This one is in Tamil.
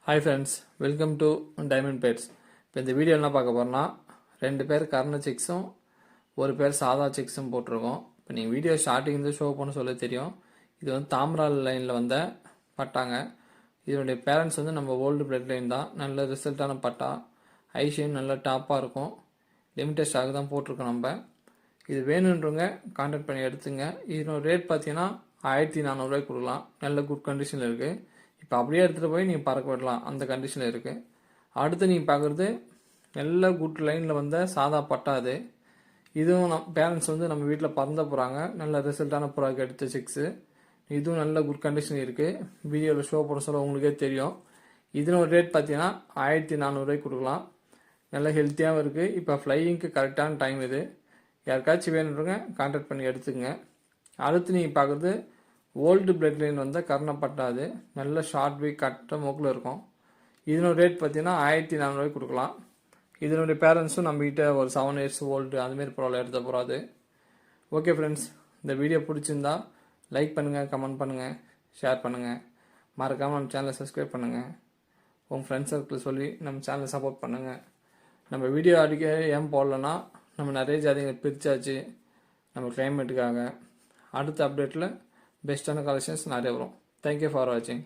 Hi friends, welcome to diamond bats. இப்போ இந்த வீடியோ என்ன பார்க்க போகிறோன்னா, 2 பேர் கர்ண செக்ஸும் 1 பேர் சாதா செக்ஸும் போட்டிருக்கோம். இப்போ நீங்கள் வீடியோ ஸ்டார்டிங் இருந்து ஷோ பண்ண சொல்ல தெரியும். இது வந்து தாமரால் லைனில் வந்த பட்டாங்க. இதனுடைய பேரண்ட்ஸ் வந்து நம்ம ஓல்டு பிளட் லைன் தான். நல்ல ரிசல்ட்டான பட்டா, ஐஷையும் நல்ல டாப்பாக இருக்கும். லிமிட்டட் ஸ்டாக் தான் போட்டிருக்கோம் நம்ம. இது வேணுன்றவங்க கான்டாக்ட் பண்ணி எடுத்துங்க. இதனோட ரேட் பார்த்தீங்கன்னா 1400 கொடுக்கலாம். நல்ல குட் கண்டிஷனில் இருக்குது. இப்போ அப்படியே எடுத்துகிட்டு போய் நீங்கள் பறக்க விடலாம், அந்த கண்டிஷனில் இருக்குது. அடுத்து நீங்கள் பார்க்குறது நல்ல குட் லைனில் வந்த சாதா பட்டா. அது இதுவும் பேரண்ட்ஸ் வந்து நம்ம வீட்டில் பறந்த போகிறாங்க. நல்ல ரிசல்ட்டான ப்ராடக்ட் எடுத்த சிக்ஸு. இதுவும் நல்ல குட் கண்டிஷன் இருக்குது. வீடியோவில் ஷோ பண்ண சொல்ல உங்களுக்கே தெரியும். இதனோட ரேட் பார்த்தீங்கன்னா 1400 கொடுக்கலாம். நல்ல ஹெல்த்தியாகவும் இருக்குது. இப்போ ஃப்ளையிங்க்கு கரெக்டான டைம் இது. யாருக்காச்சும் வேணுன்றவங்க கான்டாக்ட் பண்ணி எடுத்துக்கங்க. அடுத்து நீங்கள் பார்க்குறது ஓல்டு பிளட் லைன் வந்த கர்ணப்பட்டா. அது நல்ல ஷார்ட் வீக் கட்ட மூக்கில் இருக்கும். இதனோட ரேட் பார்த்தீங்கன்னா 1400 கொடுக்கலாம். இதனுடைய பேரண்ட்ஸும் நம்மகிட்ட ஒரு 7 years ஓல்டு அதுமாரி ப்ராப்ளம் எடுத்த போகிறாது. ஓகே ஃப்ரெண்ட்ஸ், இந்த வீடியோ பிடிச்சிருந்தா லைக் பண்ணுங்கள், கமெண்ட் பண்ணுங்கள், ஷேர் பண்ணுங்கள். மறக்காமல் நம்ம சேனலை சப்ஸ்கிரைப் பண்ணுங்கள். உங்கள் ஃப்ரெண்ட்ஸ் சர்க்கிள் சொல்லி நம்ம சேனலை சப்போர்ட் பண்ணுங்கள். நம்ம வீடியோ அடிக்க ஏன் போடலன்னா, நம்ம நிறைய ஜாதிகளை பிரித்தாச்சு நம்ம கிளைமேட்டுக்காக. அடுத்த அப்டேட்டில் பெஸ்ட்டான கலெக்ஷன்ஸ் நிறைய வரும். தேங்க்யூ ஃபார் வாட்சிங்.